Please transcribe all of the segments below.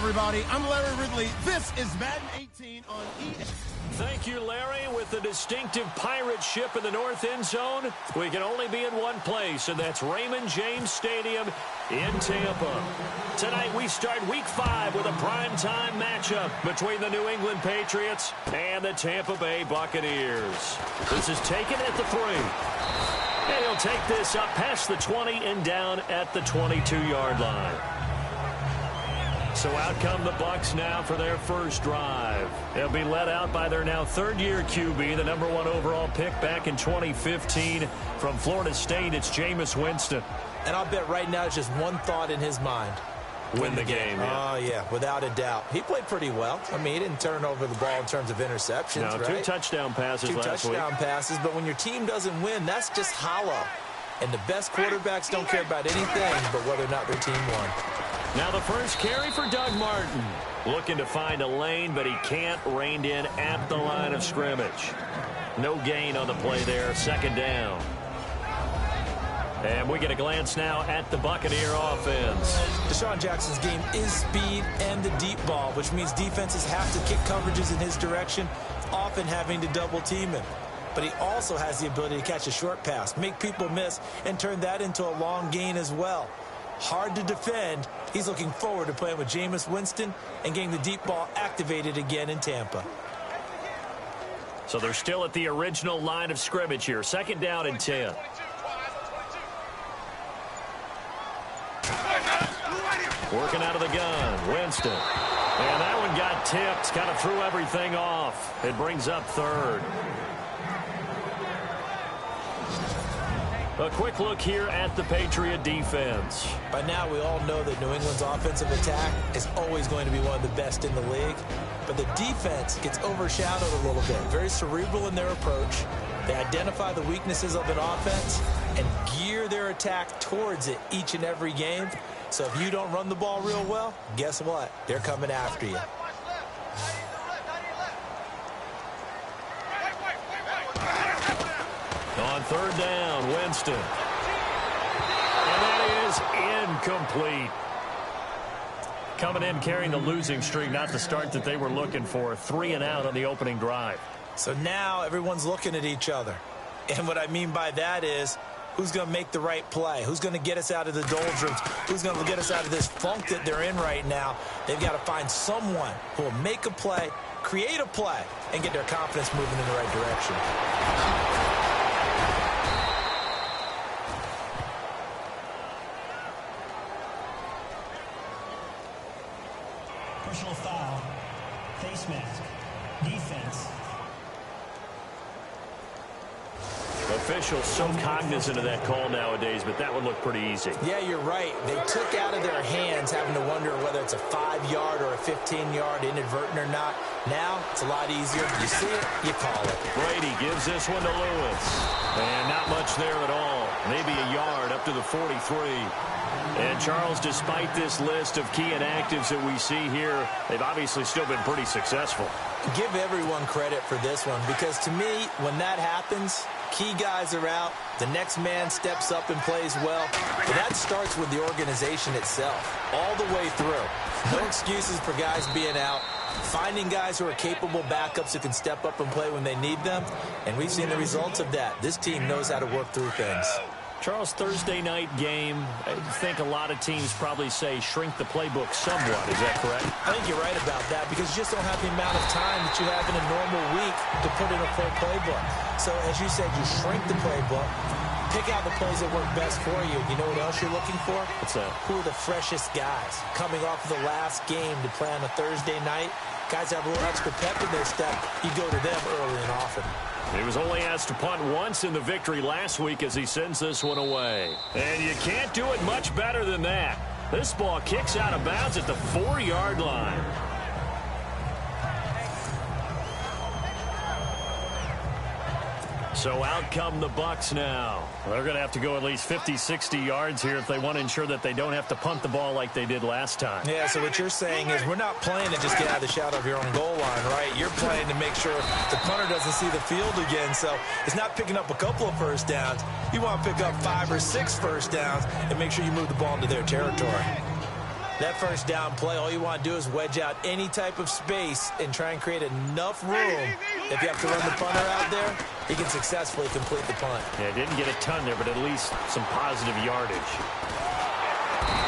everybody. I'm Larry Ridley. This is Madden 18 on EA. Thank you, Larry. With the distinctive pirate ship in the north end zone, we can only be in one place, and that's Raymond James Stadium in Tampa. Tonight, we start Week 5 with a primetime matchup between the New England Patriots and the Tampa Bay Buccaneers. This is taken at the 3. And he'll take this up past the 20 and down at the 22-yard line. So out come the Bucs now for their first drive. They'll be led out by their now third-year QB, the number 1 overall pick back in 2015 from Florida State. It's Jameis Winston. And I'll bet right now it's just one thought in his mind. Win the game. Yeah. Oh, yeah, without a doubt. He played pretty well. I mean, he didn't turn over the ball in terms of interceptions, no, right? 2 touchdown passes last week. 2 touchdown passes, but when your team doesn't win, that's just hollow. And the best quarterbacks don't care about anything but whether or not their team won. Now the first carry for Doug Martin. Looking to find a lane, but he can't. Reined in at the line of scrimmage. No gain on the play there. Second down. And we get a glance now at the Buccaneer offense. Deshaun Jackson's game is speed and the deep ball, which means defenses have to kick coverages in his direction, often having to double team him. But he also has the ability to catch a short pass, make people miss, and turn that into a long gain as well. Hard to defend. He's looking forward to playing with Jameis Winston and getting the deep ball activated again in Tampa. So they're still at the original line of scrimmage here. Second down and 10. Working out of the gun, Winston. And that one got tipped, kind of threw everything off. It brings up third. A quick look here at the Patriot defense. By now, we all know that New England's offensive attack is always going to be one of the best in the league. But the defense gets overshadowed a little bit. Very cerebral in their approach. They identify the weaknesses of an offense and gear their attack towards it each and every game. So if you don't run the ball real well, guess what? They're coming after you. On third down, Winston. And that is incomplete. Coming in carrying the losing streak, not the start that they were looking for. 3 and out on the opening drive. So now everyone's looking at each other. And what I mean by that is, who's going to make the right play? Who's going to get us out of the doldrums? Who's going to get us out of this funk that they're in right now? They've got to find someone who will make a play, create a play, and get their confidence moving in the right direction. Personal foul, face mask, defense. Officials so cognizant of that call nowadays, but that would look pretty easy. Yeah, you're right. They took out of their hands having to wonder whether it's a 5-yard or a 15-yard, inadvertent or not. Now, it's a lot easier. You see it, you call it. Brady gives this one to Lewis. And not much there at all. Maybe a yard up to the 43. And, Charles, despite this list of key inactives that we see here, they've obviously still been pretty successful. Give everyone credit for this one because, to me, when that happens, key guys are out, the next man steps up and plays well. But that starts with the organization itself, all the way through. No excuses for guys being out. Finding guys who are capable backups who can step up and play when they need them. And we've seen the results of that. This team knows how to work through things. Charles, Thursday night game, I think a lot of teams probably say shrink the playbook somewhat. Is that correct? I think you're right about that because you just don't have the amount of time that you have in a normal week to put in a full playbook. So, as you said, you shrink the playbook, pick out the plays that work best for you. You know what else you're looking for? What's that? Who are the freshest guys coming off of the last game to play on a Thursday night? Guys have a little extra pep in their step. You go to them early and often. He was only asked to punt once in the victory last week as he sends this one away. And you can't do it much better than that. This ball kicks out of bounds at the 4-yard line. So out come the Bucs now. They're going to have to go at least 50, 60 yards here if they want to ensure that they don't have to punt the ball like they did last time. Yeah, so what you're saying is we're not playing to just get out of the shadow of your own goal line, right? You're playing to make sure the punter doesn't see the field again. So it's not picking up a couple of first downs. You want to pick up 5 or 6 first downs and make sure you move the ball into their territory. That first down play, all you want to do is wedge out any type of space and try and create enough room. If you have to run the punter out there, he can successfully complete the punt. Yeah, didn't get a ton there, but at least some positive yardage.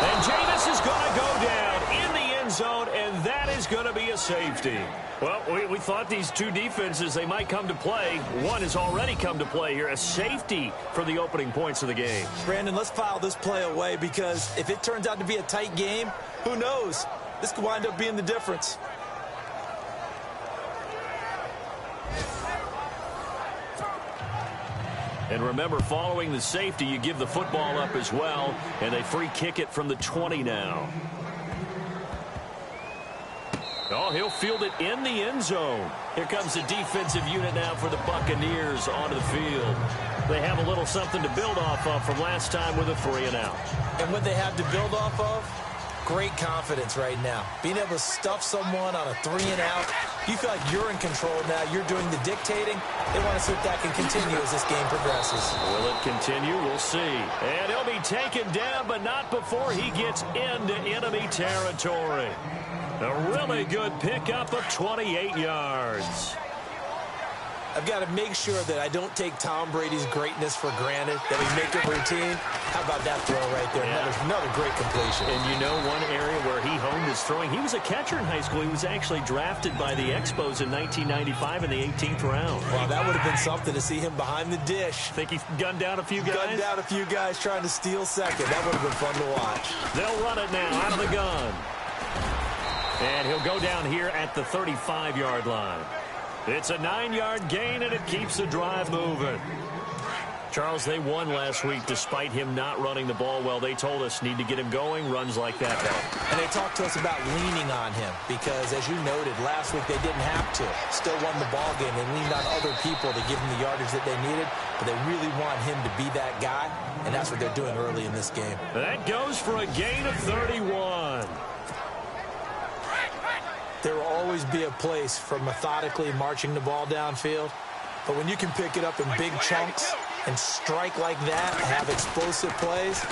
And Jameis is going to go down in the end zone, and that is going to be a safety. Well, we thought these two defenses, they might come to play. One has already come to play here, a safety for the opening points of the game. Brandon, let's file this play away because if it turns out to be a tight game, who knows? This could wind up being the difference. And remember, following the safety, you give the football up as well, and they free kick it from the 20 now. Oh, he'll field it in the end zone. Here comes the defensive unit now for the Buccaneers onto the field. They have a little something to build off of from last time with a 3-and-out. And what they have to build off of? Great confidence right now. Being able to stuff someone on a 3-and-out, you feel like you're in control now. You're doing the dictating. They want to see if that can continue as this game progresses. Will it continue? We'll see. And he'll be taken down, but not before he gets into enemy territory. A really good pickup of 28 yards. I've got to make sure that I don't take Tom Brady's greatness for granted, that we make it routine. How about that throw right there? Yeah. Another great completion. And you know one area where he honed his throwing, he was a catcher in high school. He was actually drafted by the Expos in 1995 in the 18th round. Wow, that would have been something to see him behind the dish. Think he gunned down a few guys? Gunned down a few guys trying to steal second. That would have been fun to watch. They'll run it now out of the gun. And he'll go down here at the 35-yard line. It's a 9-yard gain, and it keeps the drive moving. Charles, they won last week despite him not running the ball well. They told us need to get him going, runs like that. And they talked to us about leaning on him because, as you noted, last week they didn't have to. Still won the ball game. They leaned on other people to give him the yardage that they needed, but they really want him to be that guy, and that's what they're doing early in this game. That goes for a gain of 31. There will always be a place for methodically marching the ball downfield. But when you can pick it up in big chunks and strike like that, have explosive plays,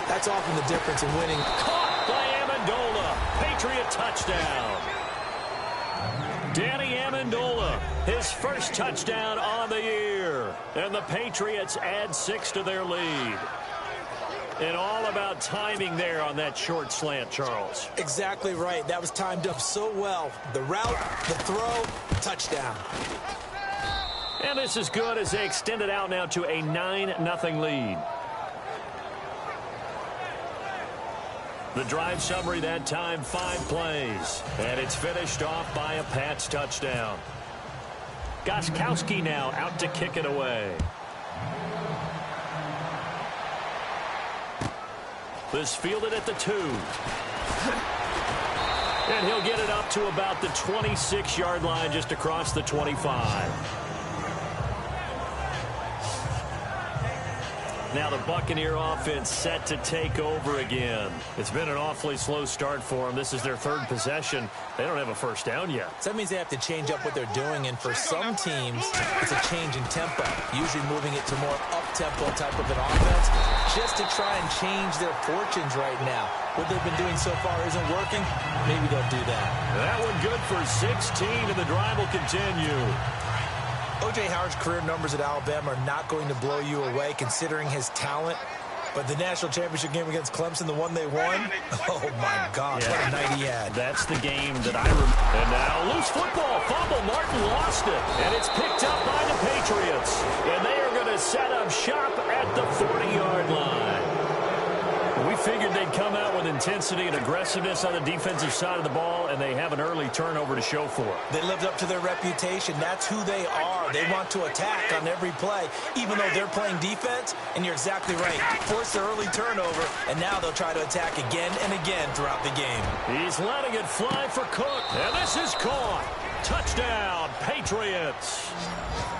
that's often the difference in winning. Caught by Amendola. Patriot touchdown. Danny Amendola, his first touchdown on the year. And the Patriots add 6 to their lead. And all about timing there on that short slant, Charles. Exactly right. That was timed up so well. The route, the throw, touchdown. And this is good as they extend it out now to a 9-0 lead. The drive summary that time, 5 plays. And it's finished off by a Pats touchdown. Gostkowski now out to kick it away. This fielded at the 2. And he'll get it up to about the 26-yard line just across the 25. Now the Buccaneer offense set to take over again. It's been an awfully slow start for them. This is their 3rd possession. They don't have a first down yet. So that means they have to change up what they're doing, and for some teams, it's a change in tempo, usually moving it to more up-tempo type of an offense, just to try and change their fortunes right now. What they've been doing so far isn't working. Maybe they'll do that. That one good for 16, and the drive will continue. O.J. Howard's career numbers at Alabama are not going to blow you away considering his talent. But the national championship game against Clemson, the one they won, oh, my God, what a night he had. That's the game that I remember. And now loose football, fumble. Martin lost it. And it's picked up by the Patriots. And they are going to set up shop at the 40-yard line. We figured they'd come out with intensity and aggressiveness on the defensive side of the ball, and they have an early turnover to show for it. They lived up to their reputation. That's who they are. They want to attack on every play, even though they're playing defense. And you're exactly right. Force the early turnover, and now they'll try to attack again and again throughout the game. He's letting it fly for Cook, and this is caught. Touchdown, Patriots.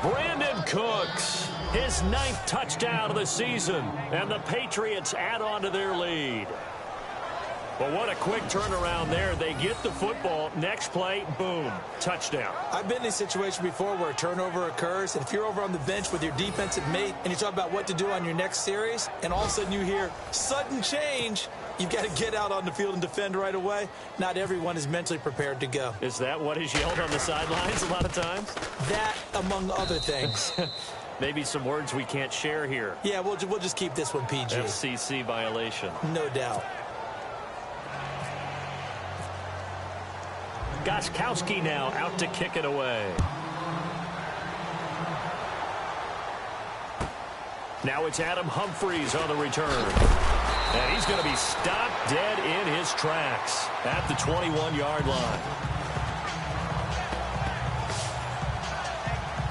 Brandon Cooks, his 9th touchdown of the season, and the Patriots add on to their lead. But what a quick turnaround there. They get the football. Next play, boom, touchdown. I've been in a situation before where a turnover occurs, and if you're over on the bench with your defensive mate and you talk about what to do on your next series, and all of a sudden you hear sudden change, You've got to get out on the field and defend right away. Not everyone is mentally prepared to go. Is that what is yelled on the sidelines a lot of times? That, among other things. Maybe some words we can't share here. Yeah, we'll just keep this one PG. FCC violation. No doubt. Gostkowski now out to kick it away. Now it's Adam Humphries on the return. And he's going to be stopped dead in his tracks at the 21-yard line.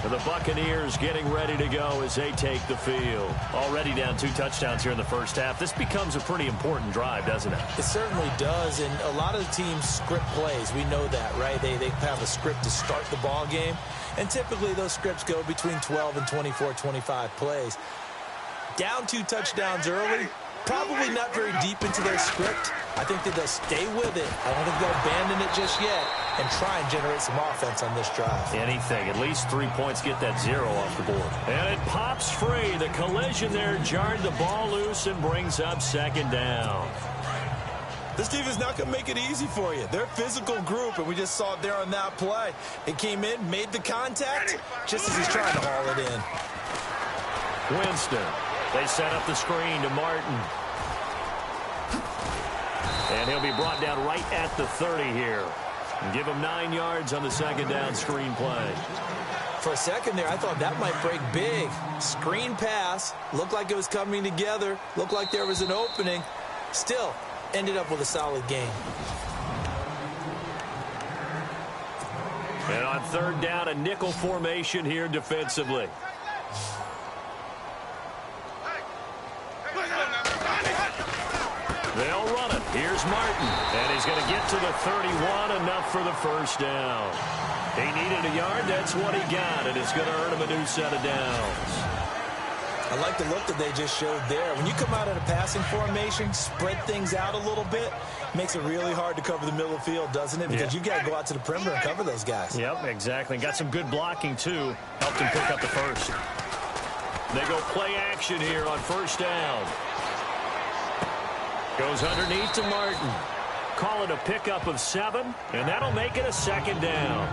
And the Buccaneers getting ready to go as they take the field. Already down 2 touchdowns here in the first half. This becomes a pretty important drive, doesn't it? It certainly does, and a lot of the teams script plays. We know that, right? They have a script to start the ball game, and typically those scripts go between 12 and 24, 25 plays. Down 2 touchdowns early, probably not very deep into their script. I think that they'll stay with it. I don't think they'll abandon it just yet and try and generate some offense on this drive. Anything. At least 3 points, get that 0 off the board. And it pops free. The collision there jarred the ball loose and brings up second down. This defense is not going to make it easy for you. They're a physical group, and we just saw it there on that play. It came in, made the contact, just as he's trying to haul it in. Winston. They set up the screen to Martin. And he'll be brought down right at the 30 here. And give him 9 yards on the second down screen play. For a second there, I thought that might break big. Screen pass. Looked like it was coming together. Looked like there was an opening. Still, ended up with a solid game. And on third down, a nickel formation here defensively. They'll run it. Here's Martin. And he's going to get to the 31, enough for the first down. He needed a yard. That's what he got. And it's going to earn him a new set of downs. I like the look that they just showed there. When you come out in a passing formation, spread things out a little bit, makes it really hard to cover the middle of the field, doesn't it? Because you've got to go out to the perimeter and cover those guys. Yep, exactly. Got some good blocking, too. Helped him pick up the first. They go play action here on first down. Goes underneath to Martin. Call it a pickup of 7, and that'll make it a second down.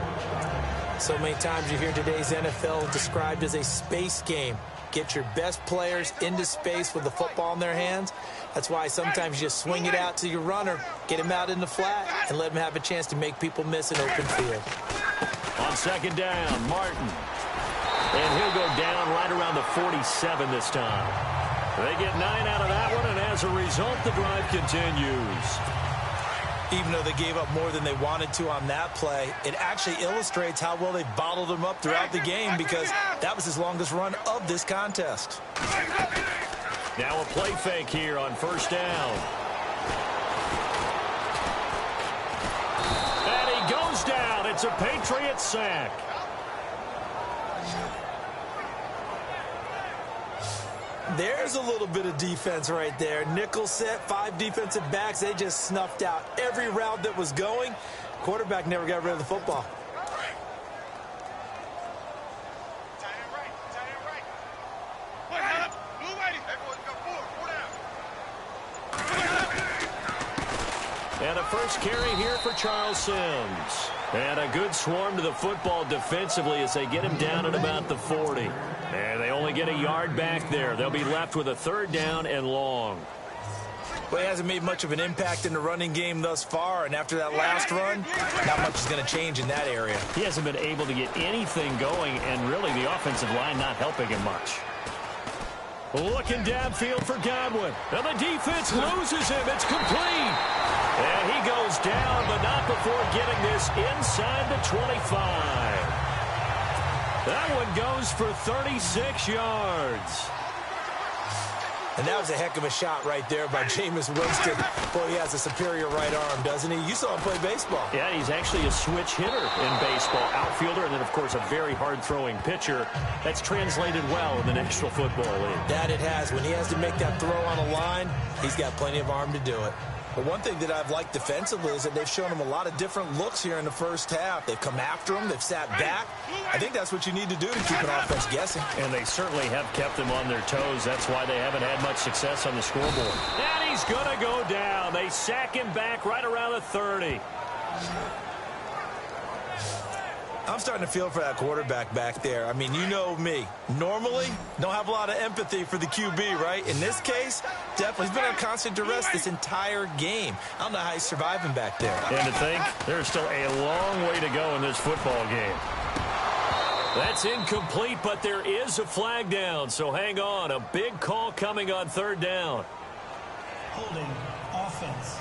So many times you hear today's NFL described as a space game. Get your best players into space with the football in their hands. That's why sometimes you just swing it out to your runner, get him out in the flat, and let him have a chance to make people miss an open field. On second down, Martin. And he'll go down right around the 47 this time. They get 9 out of that one, and as a result, the drive continues. Even though they gave up more than they wanted to on that play, it actually illustrates how well they bottled them up throughout the game, because that was his longest run of this contest. Now a play fake here on first down. And he goes down. It's a Patriots sack. There's a little bit of defense right there. Nickel set, 5 defensive backs. They just snuffed out every route that was going. Quarterback never got rid of the football. And a first carry here for Charles Sims. And a good swarm to the football defensively as they get him down at about the 40. And they only get a yard back there. They'll be left with a third down and long. Well, he hasn't made much of an impact in the running game thus far, and after that last run, not much is going to change in that area. He hasn't been able to get anything going, and really the offensive line not helping him much. Looking downfield for Godwin. And the defense loses him. It's complete. And he goes down, but not before getting this inside the 25. That one goes for 36 yards. And that was a heck of a shot right there by Jameis Winston. Boy, he has a superior right arm, doesn't he? You saw him play baseball. Yeah, he's actually a switch hitter in baseball. Outfielder, and then, of course, a very hard-throwing pitcher. That's translated well in the National Football League. That it has. When he has to make that throw on a line, he's got plenty of arm to do it. But one thing that I've liked defensively is that they've shown them a lot of different looks here in the first half. They've come after them. They've sat back. I think that's what you need to do to keep an offense guessing. And they certainly have kept them on their toes. That's why they haven't had much success on the scoreboard. And he's going to go down. They sack him back right around the 30. I'm starting to feel for that quarterback back there. I mean, you know me. Normally, don't have a lot of empathy for the QB, right? In this case, definitely. He's been under constant duress this entire game. I don't know how he's surviving back there. And to think, there's still a long way to go in this football game. That's incomplete, but there is a flag down, so hang on. A big call coming on third down. Holding offense.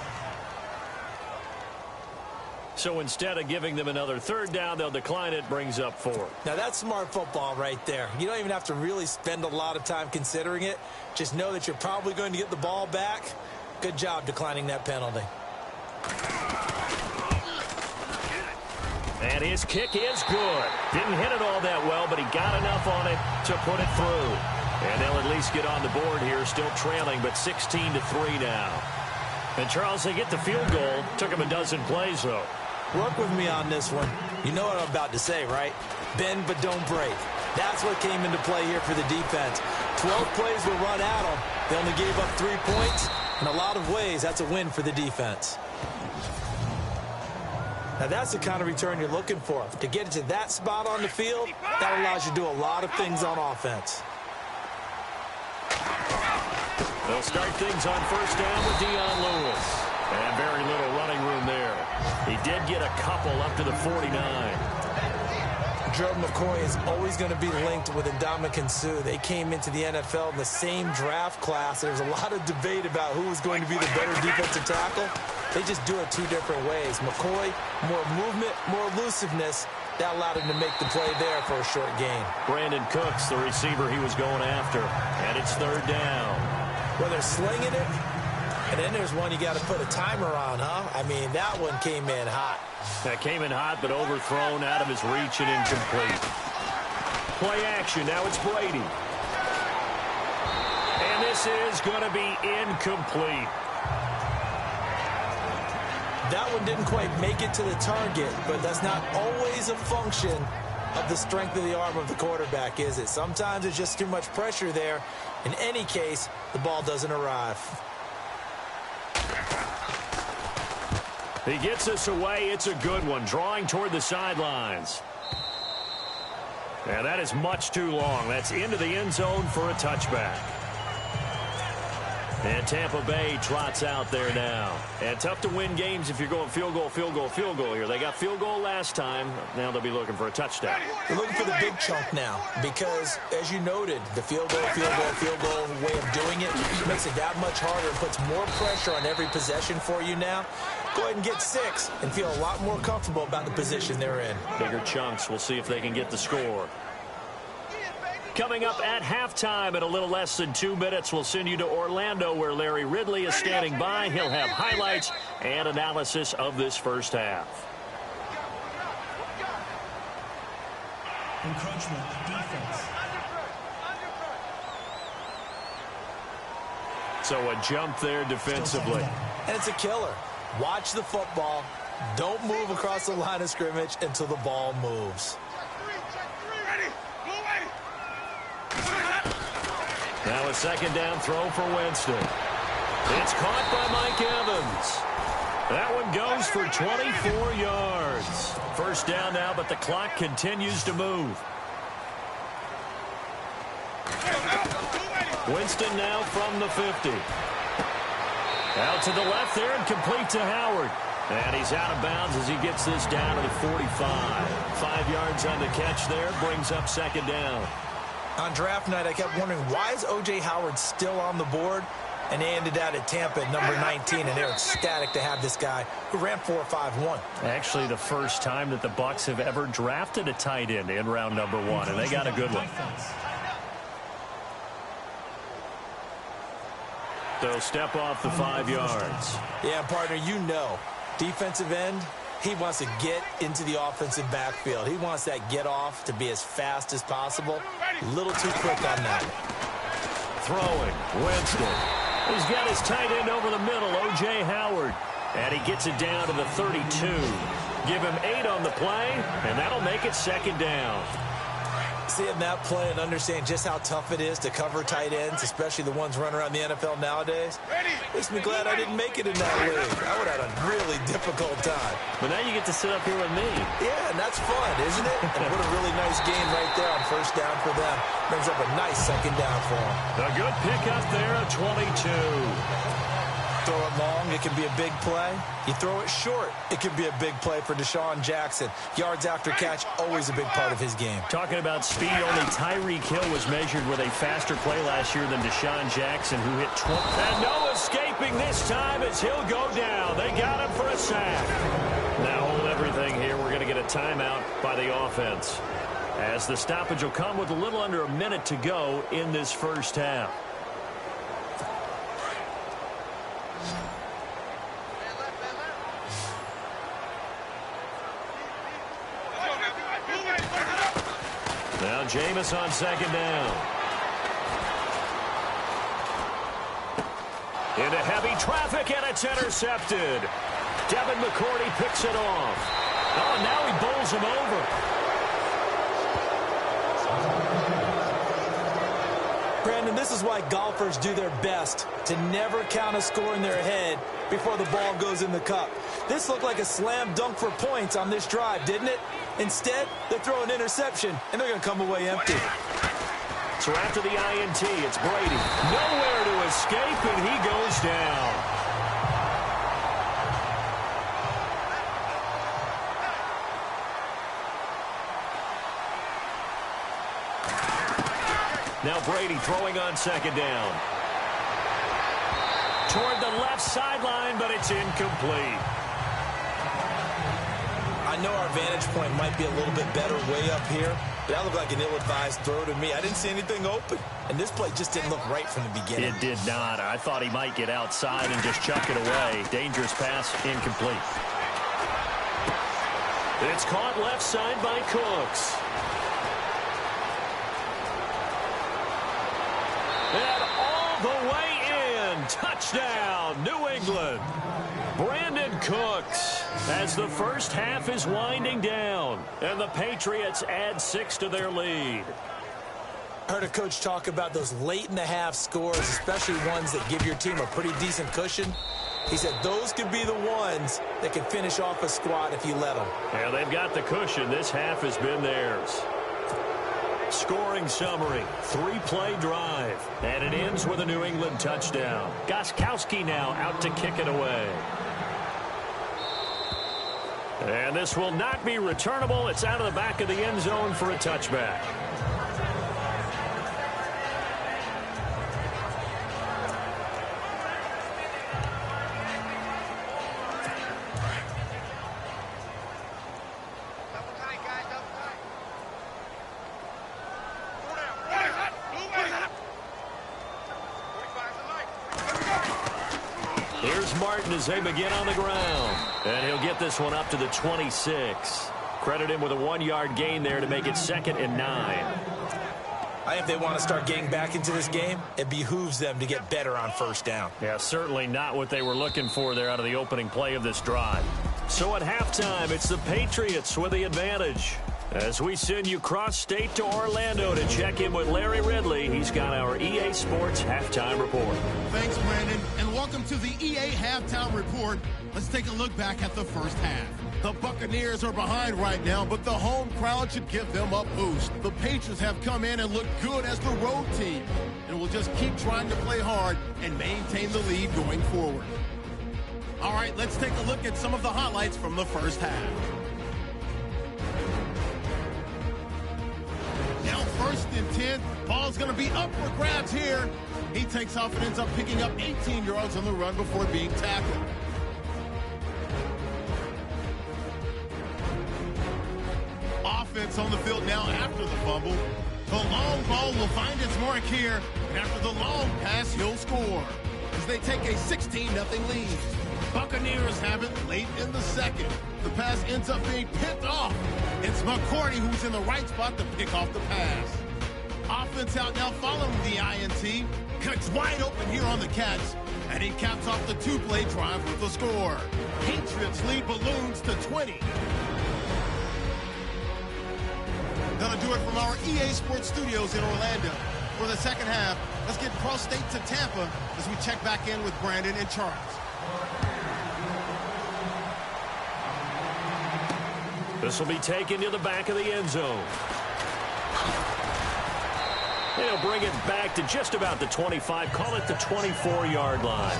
So instead of giving them another third down, they'll decline it, brings up 4. Now, that's smart football right there. You don't even have to really spend a lot of time considering it. Just know that you're probably going to get the ball back. Good job declining that penalty. And his kick is good. Didn't hit it all that well, but he got enough on it to put it through. And they'll at least get on the board here, still trailing, but 16-3 now. And, Charles, they get the field goal. Took him a dozen plays, though. Work with me on this one. You know what I'm about to say, right? Bend but don't break. That's what came into play here for the defense. 12 plays were run at them. They only gave up 3 points. In a lot of ways, that's a win for the defense. Now, that's the kind of return you're looking for. To get to that spot on the field, that allows you to do a lot of things on offense. They'll start things on first down with Dion Lewis. And very little running room there. He did get a couple up to the 49. Gerald McCoy is always going to be linked with Ndamukong Suh. They came into the NFL in the same draft class. There's a lot of debate about who was going to be the better defensive tackle. They just do it 2 different ways. McCoy, more movement, more elusiveness. That allowed him to make the play there for a short gain. Brandon Cooks, the receiver he was going after. And it's third down. Well, they're slinging it. And then there's one you got to put a timer on, huh? I mean, that one came in hot. That came in hot, but overthrown, out of his reach and incomplete. Play action. Now it's Brady. And this is going to be incomplete. That one didn't quite make it to the target, but that's not always a function of the strength of the arm of the quarterback, is it? Sometimes there's just too much pressure there. In any case, the ball doesn't arrive. He gets us away. It's a good one. Drawing toward the sidelines. And that is much too long. That's into the end zone for a touchback. And Tampa Bay trots out there now. And tough to win games if you're going field goal, field goal, field goal here. They got field goal last time. Now they'll be looking for a touchdown. They're looking for the big chunk now because, as you noted, the field goal way of doing it makes it that much harder and puts more pressure on every possession for you now. Go ahead and get 6 and feel a lot more comfortable about the position they're in. Bigger chunks. We'll see if they can get the score. Coming up at halftime in a little less than 2 minutes, we'll send you to Orlando where Larry Ridley is standing by. He'll have highlights and analysis of this first half. Encroachment defense. So a jump there defensively. And it's a killer. Watch the football. Don't move across the line of scrimmage until the ball moves. Now a second down throw for Winston. It's caught by Mike Evans. That one goes for 24 yards. First down now, but the clock continues to move. Winston now from the 50. Out to the left there and complete to Howard. And he's out of bounds as he gets this down to the 45. 5 yards on the catch there, brings up second down. On draft night, I kept wondering, why is O.J. Howard still on the board? And they ended out at Tampa at number 19, and they're ecstatic to have this guy who ran 4.51. Actually, the first time that the Bucs have ever drafted a tight end in round number 1, and they got a good one. So step off the 5 yards. Yeah, partner, you know, defensive end, he wants to get into the offensive backfield. He wants that get off to be as fast as possible. A little too quick on that. Throwing, Winston. He's got his tight end over the middle, O.J. Howard. And he gets it down to the 32. Give him 8 on the play, and that'll make it second down. Seeing that play and understand just how tough it is to cover tight ends, especially the ones running around the NFL nowadays, makes me glad I didn't make it in that league. I would have had a really difficult time. But now you get to sit up here with me. Yeah, and that's fun, isn't it? And what a really nice game right there on first down for them. Brings up a nice second down for them. A good pickup there at 22. Throw it long, it can be a big play. You throw it short, it can be a big play for Deshaun Jackson. Yards after catch, always a big part of his game. Talking about speed, only Tyreek Hill was measured with a faster play last year than Deshaun Jackson, who hit 20. And no escaping this time as he'll go down. They got him for a sack. Now hold everything here. We're going to get a timeout by the offense, as the stoppage will come with a little under a minute to go in this first half. Now Jameis on second down. Into heavy traffic, and it's intercepted. Devin McCourty picks it off. Oh, and now he bowls him over. Brandon, this is why golfers do their best to never count a score in their head before the ball goes in the cup. This looked like a slam dunk for points on this drive, didn't it? Instead, they throw an interception, and they're going to come away empty. So after the INT, it's Brady. Nowhere to escape, and he goes down. Now Brady throwing on second down. Toward the left sideline, but it's incomplete. I know our vantage point might be a little bit better way up here, but that looked like an ill-advised throw to me. I didn't see anything open, and this play just didn't look right from the beginning. It did not. I thought he might get outside and just chuck it away. Dangerous pass, incomplete. It's caught left side by Cooks. And all the way in. Touchdown, New England. Brandon Cooks, as the first half is winding down, and the Patriots add 6 to their lead. I heard a coach talk about those late-in-the-half scores, especially ones that give your team a pretty decent cushion. He said those could be the ones that can finish off a squad if you let them. Yeah, they've got the cushion. This half has been theirs. Scoring summary, 3-play drive, and it ends with a New England touchdown. Gostkowski now out to kick it away. And this will not be returnable. It's out of the back of the end zone for a touchback. As they begin on the ground. And he'll get this one up to the 26. Credit him with a 1-yard gain there to make it 2nd and 9. If they want to start getting back into this game, it behooves them to get better on first down. Yeah, certainly not what they were looking for there out of the opening play of this drive. So at halftime, it's the Patriots with the advantage. As we send you cross-state to Orlando to check in with Larry Ridley, he's got our EA Sports Halftime Report. Thanks, Brandon, and welcome to the EA Halftime Report. Let's take a look back at the first half. The Buccaneers are behind right now, but the home crowd should give them a boost. The Patriots have come in and looked good as the road team, and will just keep trying to play hard and maintain the lead going forward. All right, let's take a look at some of the highlights from the first half. Now 1st and 10, ball's going to be up for grabs here. He takes off and ends up picking up 18 yards on the run before being tackled. Offense on the field now after the fumble. The long ball will find its mark here, and after the long pass, he'll score as they take a 16-0 lead. Buccaneers have it late in the second. The pass ends up being picked off. It's McCourty who's in the right spot to pick off the pass. Offense out now following the INT. cuts wide open here on the catch, and he caps off the two-play drive with the score. Patriots lead balloons to 20. That'll do it from our EA Sports Studios in Orlando. For the second half, let's get cross-state to Tampa as we check back in with Brandon and Charles. This will be taken to the back of the end zone. They'll bring it back to just about the 25, call it the 24-yard line.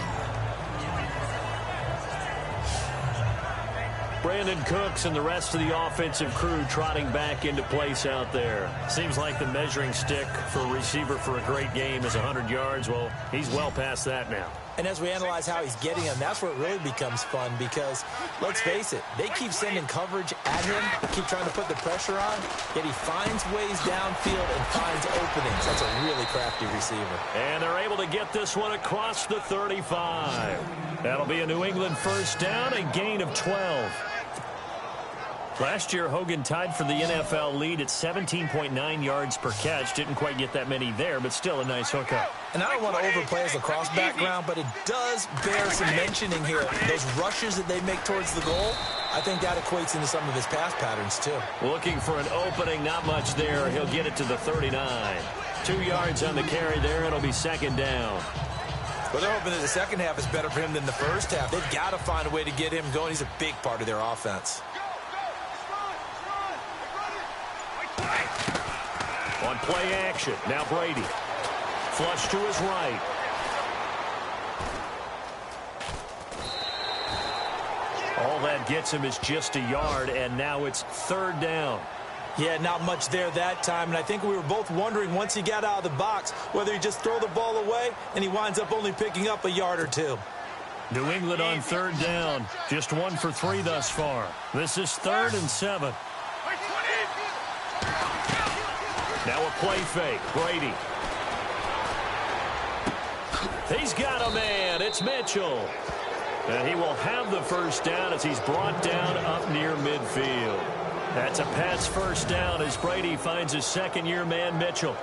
Brandon Cooks and the rest of the offensive crew trotting back into place out there. Seems like the measuring stick for a receiver for a great game is 100 yards. Well, he's well past that now. And as we analyze how he's getting them, that's where it really becomes fun because, let's face it, they keep sending coverage at him, keep trying to put the pressure on, yet he finds ways downfield and finds openings. That's a really crafty receiver. And they're able to get this one across the 35. That'll be a New England first down, a gain of 12. Last year, Hogan tied for the NFL lead at 17.9 yards per catch. Didn't quite get that many there, but still a nice hookup. And I don't want to overplay his lacrosse background, but it does bear some mentioning here. Those rushes that they make towards the goal, I think that equates into some of his pass patterns, too. Looking for an opening, not much there. He'll get it to the 39. 2 yards on the carry there. It'll be second down. Well, they're hoping that the second half is better for him than the first half. They've got to find a way to get him going. He's a big part of their offense. On play action, now Brady. Flush to his right. All that gets him is just a yard, and now it's third down. Yeah, not much there that time, and I think we were both wondering once he got out of the box whether he just throw the ball away, and he winds up only picking up a yard or two. New England on third down. Just 1 for 3 thus far. This is 3rd and 7. Now a play fake. Brady. He's got a man. It's Mitchell. And he will have the first down as he's brought down up near midfield. That's a Pats first down as Brady finds his second-year man, Mitchell.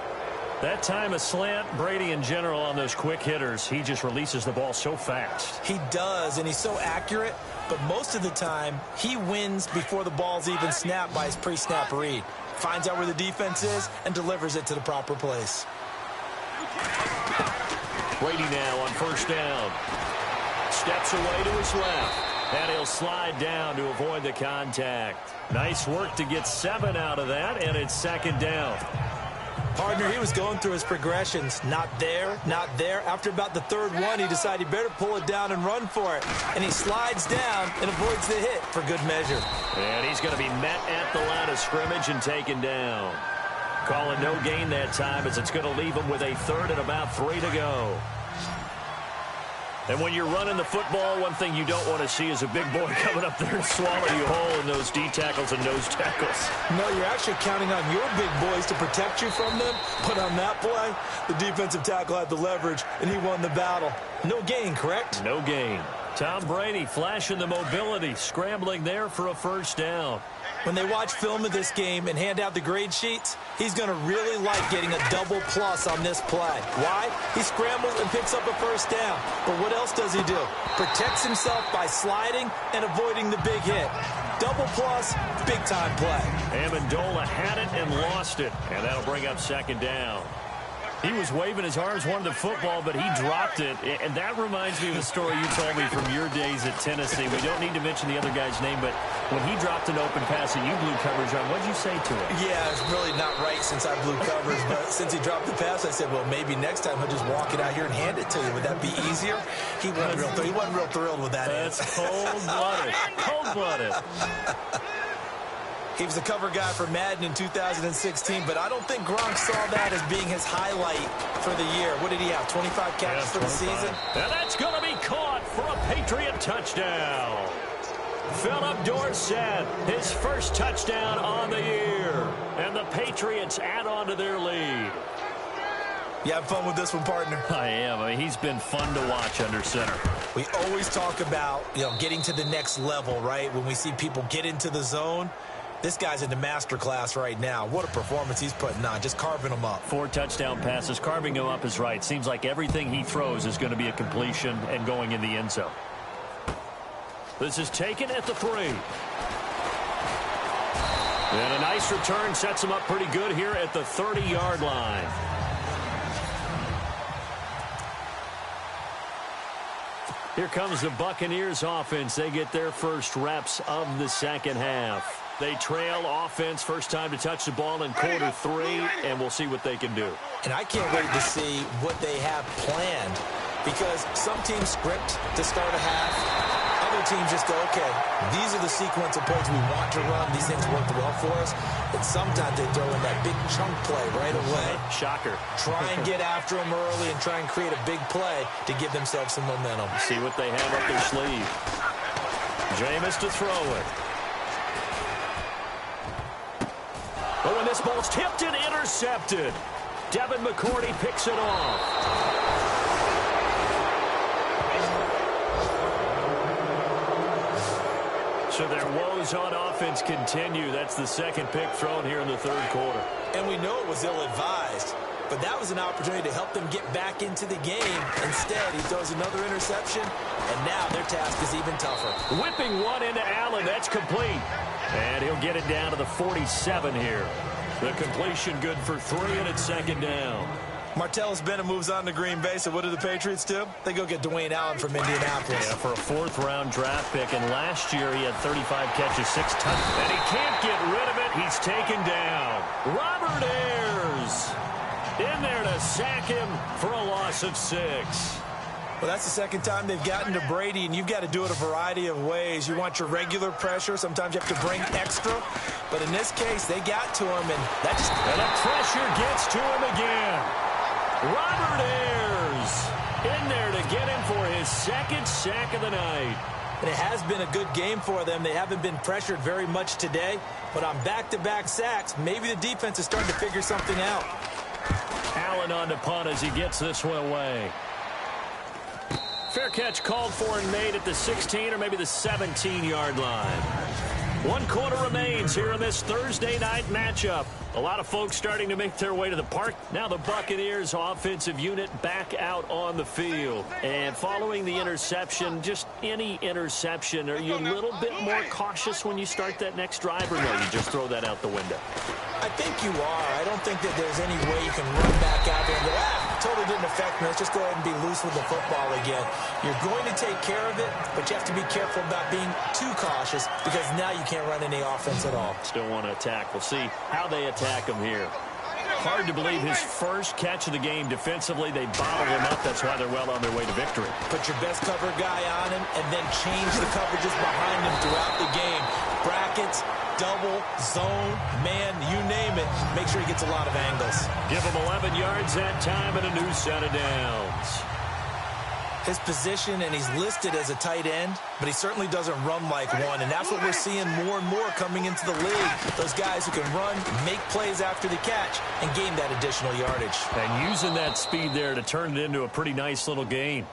That time a slant. Brady in general on those quick hitters, he just releases the ball so fast. He does, and he's so accurate, but most of the time he wins before the ball's even snapped by his pre-snap read. Finds out where the defense is and delivers it to the proper place. Brady now on first down. Steps away to his left. And he'll slide down to avoid the contact. Nice work to get 7 out of that, and it's second down. Partner, he was going through his progressions. Not there, not there. After about the third one, he decided he better pull it down and run for it. And he slides down and avoids the hit for good measure. And he's going to be met at the line of scrimmage and taken down. Calling no gain that time as it's going to leave him with a 3rd and about 3 to go. And when you're running the football, one thing you don't want to see is a big boy coming up there and swallow you whole in those D tackles and nose tackles. No, you're actually counting on your big boys to protect you from them. But on that play, the defensive tackle had the leverage, and he won the battle. No gain, correct? No gain. Tom Brady flashing the mobility, scrambling there for a first down. When they watch film of this game and hand out the grade sheets, he's going to really like getting a double plus on this play. Why? He scrambles and picks up a first down. But what else does he do? Protects himself by sliding and avoiding the big hit. Double plus, big-time play. Amendola had it and lost it, and that'll bring up second down. He was waving his arms, wanted the football, but he dropped it. And that reminds me of a story you told me from your days at Tennessee. We don't need to mention the other guy's name, but when he dropped an open pass and you blew coverage on, what did you say to him? Yeah, it's really not right since I blew coverage, but since he dropped the pass, I said, well, maybe next time he'll just walk it out here and hand it to you. Would that be easier? He wasn't real thrilled with that. That's cold-blooded. Cold-blooded. He was the cover guy for Madden in 2016, but I don't think Gronk saw that as being his highlight for the year. What did he have, 25 catches for the season? And that's going to be caught for a Patriot touchdown. Philip Dorsett, his first touchdown on the year. And the Patriots add on to their lead. You having fun with this one, partner? I am. I mean, he's been fun to watch under center. We always talk about, getting to the next level, right? When we see people get into the zone. This guy's in the master class right now. What a performance he's putting on, just carving them up. 4 touchdown passes. Carving him up is right. Seems like everything he throws is going to be a completion and going in the end zone. This is taken at the 3. And a nice return sets him up pretty good here at the 30-yard line. Here comes the Buccaneers offense. They get their first reps of the second half. They trail offense, first time to touch the ball in quarter 3, and we'll see what they can do. And I can't wait to see what they have planned, because some teams script to start a half. Other teams just go, okay, these are the sequence of plays we want to run. These things worked well for us. And sometimes they throw in that big chunk play right away. Shocker. Try and get after them early and try and create a big play to give themselves some momentum. See what they have up their sleeve. Jameis to throw it. Oh, and this ball's tipped and intercepted. Devin McCourty picks it off. So their woes on offense continue. That's the second pick thrown here in the third quarter. And we know it was ill-advised, but that was an opportunity to help them get back into the game. Instead, he throws another interception, and now their task is even tougher. Whipping one into Allen. That's complete. And he'll get it down to the 47 here. The completion good for 3, and it's second down. Martellus Bennett moves on to Green Bay, so what do the Patriots do? They go get Dwayne Allen from Indianapolis. Yeah, for a 4th-round draft pick, and last year he had 35 catches, 6 touchdowns. And he can't get rid of it. He's taken down. Robert Ayers in there to sack him for a loss of 6. Well, that's the second time they've gotten to Brady, and you've got to do it a variety of ways. You want your regular pressure. Sometimes you have to bring extra. But in this case, they got to him, and that just... And the pressure gets to him again. Robert Ayers in there to get him for his 2nd sack of the night. And it has been a good game for them. They haven't been pressured very much today. But on back-to-back sacks, maybe the defense is starting to figure something out. Allen on the punt as he gets this one away. Fair catch called for and made at the 16 or maybe the 17-yard line. 1 quarter remains here in this Thursday night matchup. A lot of folks starting to make their way to the park. Now the Buccaneers offensive unit back out on the field. And following the interception, just any interception, are you a little bit more cautious when you start that next drive, or no, you just throw that out the window? I think you are. I don't think that there's any way you can run back out there and go, totally didn't affect me. Let's just go ahead and be loose with the football again. You're going to take care of it, but you have to be careful about being too cautious, because now you can't run any offense at all. Still want to attack. We'll see how they attack him here. Hard to believe his first catch of the game defensively. They bottled him up. That's why they're well on their way to victory. Put your best cover guy on him and then change the coverages behind him throughout the game. Brackets, double, zone, man, you name it. Make sure he gets a lot of angles. Give him 11 yards that time and a new set of downs. His position, and he's listed as a tight end, but he certainly doesn't run like one, and that's what we're seeing more and more coming into the league. Those guys who can run, make plays after the catch, and gain that additional yardage. And using that speed there to turn it into a pretty nice little gain.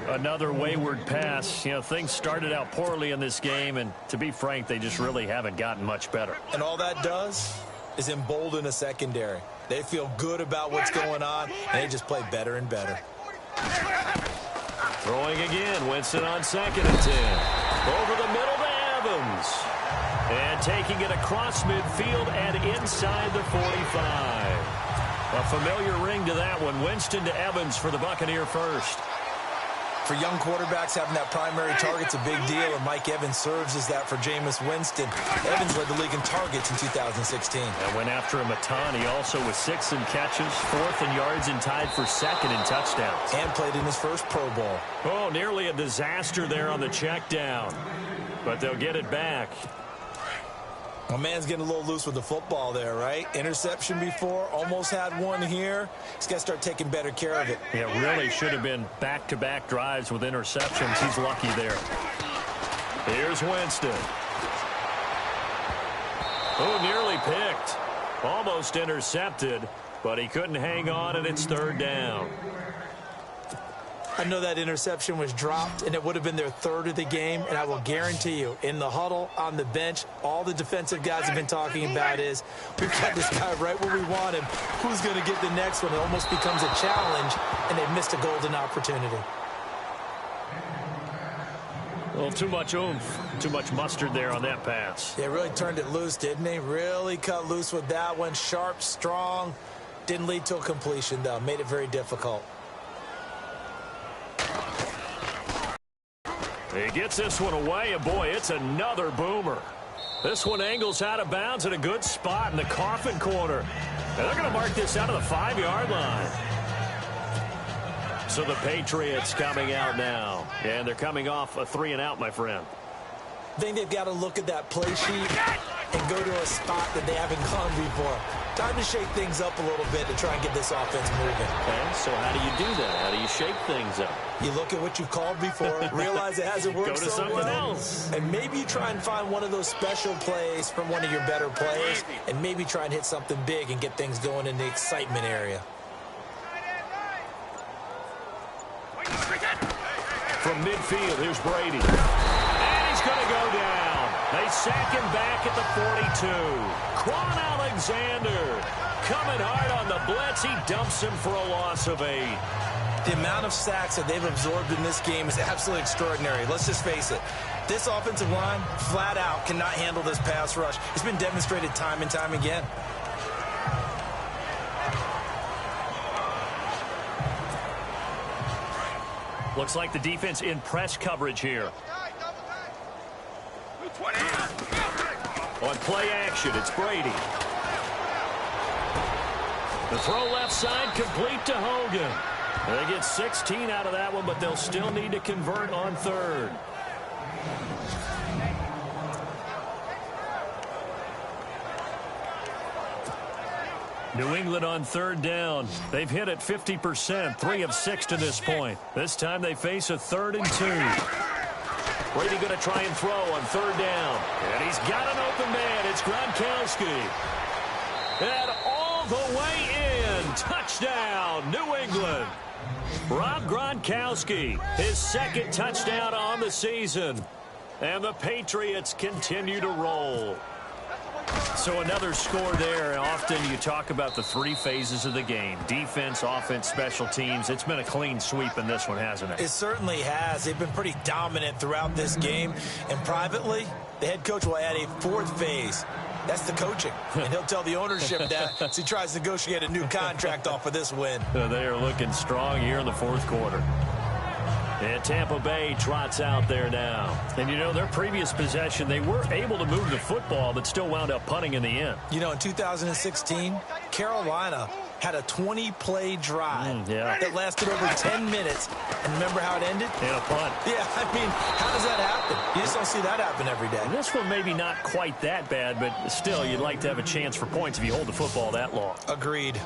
Another wayward pass. You know, things started out poorly in this game, and to be frank, they just really haven't gotten much better. And all that does is embolden a secondary. They feel good about what's going on, and they just play better and better. Throwing again, Winston on 2nd and 10. Over the middle to Evans. And taking it across midfield and inside the 45. A familiar ring to that one. Winston to Evans for the Buccaneer first. For young quarterbacks, having that primary target's a big deal, and Mike Evans serves as that for Jameis Winston. Evans led the league in targets in 2016. And went after him a ton. He also was 6th in catches, 4th in yards, and tied for 2nd in touchdowns. And played in his first Pro Bowl. Oh, nearly a disaster there on the check down. But they'll get it back. My man's getting a little loose with the football there, right? Interception before, almost had one here. He's got to start taking better care of it. Yeah, really should have been back-to-back drives with interceptions. He's lucky there. Here's Winston. Oh, nearly picked. Almost intercepted, but he couldn't hang on, and it's 3rd down. I know that interception was dropped, and it would have been their third of the game, and I will guarantee you, in the huddle, on the bench, all the defensive guys have been talking about is, we've got this guy right where we want him. Who's going to get the next one? It almost becomes a challenge, and they've missed a golden opportunity. Well, too much oomph, too much mustard there on that pass. Yeah, really turned it loose, didn't he? Really cut loose with that one. Sharp, strong. Didn't lead to a completion, though. Made it very difficult. He gets this one away, and boy, it's another boomer. This one angles out of bounds at a good spot in the coffin corner. And they're going to mark this out of the 5-yard line. So the Patriots coming out now. And they're coming off a 3-and-out, my friend. I think they've got to look at that play sheet and go to a spot that they haven't gone before. Time to shake things up a little bit to try and get this offense moving. Okay, so how do you do that? How do you shake things up? You look at what you've called before, realize it hasn't worked Go to so something well, else. and maybe you try and find one of those special plays from one of your better players, and maybe try and hit something big and get things going in the excitement area. From midfield, here's Brady. And he's going to go down. They sack him back at the 42. Quan Alexander coming hard on the blitz. He dumps him for a loss of 8. The amount of sacks that they've absorbed in this game is absolutely extraordinary. Let's just face it. This offensive line, flat out, cannot handle this pass rush. It's been demonstrated time and time again. Looks like the defense in press coverage here. On play action, it's Brady. The throw left side, complete to Hogan. They get 16 out of that one, but they'll still need to convert on third. New England on third down. They've hit it 50%, 3 of 6 to this point. This time they face a 3rd and 2. Brady going to try and throw on third down. And he's got an open man. It's Gronkowski. And all the way in. Touchdown, New England. Rob Gronkowski, his 2nd touchdown on the season. And the Patriots continue to roll. So another score there, and often you talk about the 3 phases of the game. Defense, offense, special teams. It's been a clean sweep in this one, hasn't it? It certainly has. They've been pretty dominant throughout this game. And privately, the head coach will add a 4th phase. That's the coaching. And he'll tell the ownership that as he tries to negotiate a new contract off of this win. They are looking strong here in the 4th quarter. And Tampa Bay trots out there now. And, you know, their previous possession, they were able to move the football, but still wound up punting in the end. You know, in 2016, Carolina had a 20-play drive that lasted over 10 minutes. And remember how it ended? In a punt. Yeah, I mean, how does that happen? You just don't see that happen every day. And this one maybe not quite that bad, but still, you'd like to have a chance for points if you hold the football that long. Agreed.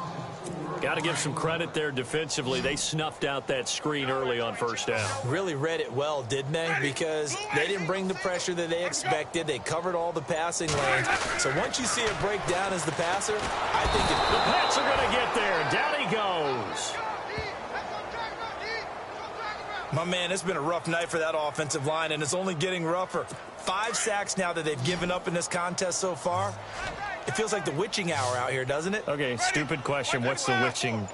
Got to give some credit there defensively. They snuffed out that screen early on first down. Really read it well, didn't they? Because they didn't bring the pressure that they expected. They covered all the passing lanes. So once you see it break down as the passer, I think the Pats are going to get there. Down he goes. My man, it's been a rough night for that offensive line, and it's only getting rougher. 5 sacks now that they've given up in this contest so far. It feels like the witching hour out here, doesn't it? Okay, stupid question. What's the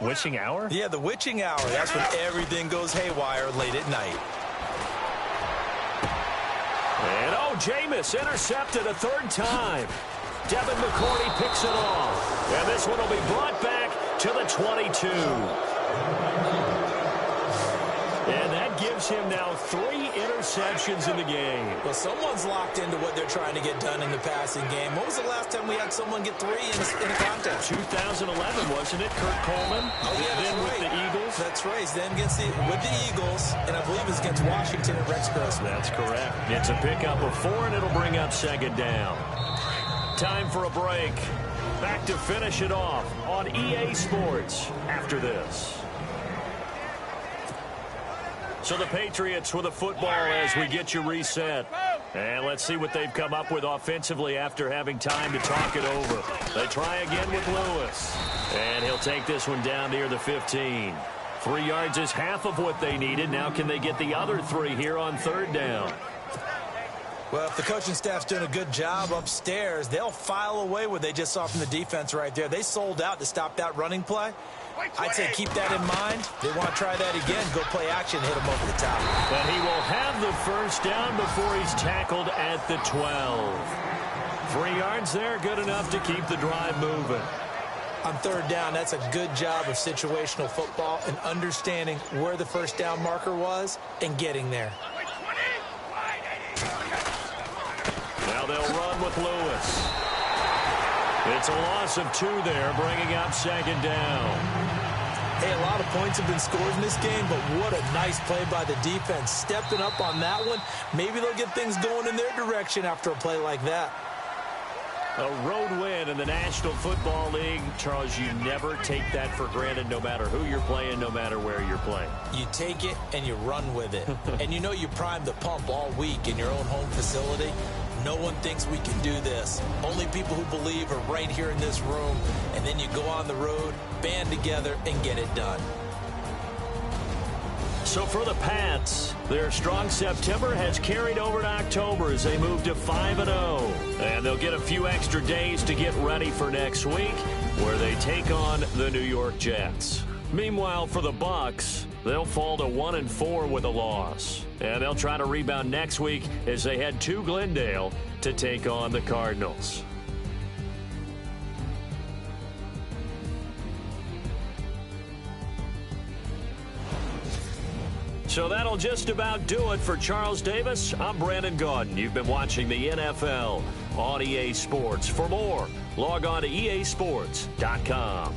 witching hour? Yeah, the witching hour. That's when everything goes haywire late at night. And, Jameis intercepted a 3rd time. Devin McCourty picks it off. And this one will be brought back to the 22. And that gives him now 3 interceptions in the game. Well, someone's locked into what they're trying to get done in the passing game. When was the last time we had someone get 3 in a contest? 2011, wasn't it? Kurt Coleman. Oh, yeah, then that's with right. the Eagles. That's right. Then with the Eagles, and I believe it's against Washington at Rex Grossman. That's correct. It's a pickup of 4, and it'll bring up 2nd down. Time for a break. Back to finish it off on EA Sports after this. So the Patriots with a football as we get you reset. And let's see what they've come up with offensively after having time to talk it over. They try again with Lewis. And he'll take this one down near the 15. 3 yards is half of what they needed. Now can they get the other 3 here on third down? Well, if the coaching staff's doing a good job upstairs, they'll file away what they just saw from the defense right there. They sold out to stop that running play. I'd say keep that in mind. They want to try that again, go play action, hit him over the top. But he will have the first down before he's tackled at the 12. 3 yards there, good enough to keep the drive moving. On third down, that's a good job of situational football and understanding where the first down marker was and getting there. Now they'll run with Lewis. It's a loss of 2 there, bringing up second down. Hey, a lot of points have been scored in this game, but what a nice play by the defense. Stepping up on that one, maybe they'll get things going in their direction after a play like that. A road win in the National Football League. Charles, you never take that for granted, no matter who you're playing, no matter where you're playing. You take it and you run with it. And you know you primed the pump all week in your own home facility. No one thinks we can do this. Only people who believe are right here in this room. And then you go on the road, band together, and get it done. So for the Pats, their strong September has carried over to October as they move to 5-0. And they'll get a few extra days to get ready for next week, where they take on the New York Jets. Meanwhile, for the Bucs, they'll fall to 1-4 with a loss. And they'll try to rebound next week as they head to Glendale to take on the Cardinals. So that'll just about do it for Charles Davis. I'm Brandon Gaudin. You've been watching the NFL on EA Sports. For more, log on to easports.com.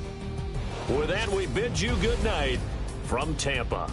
With that, we bid you good night from Tampa.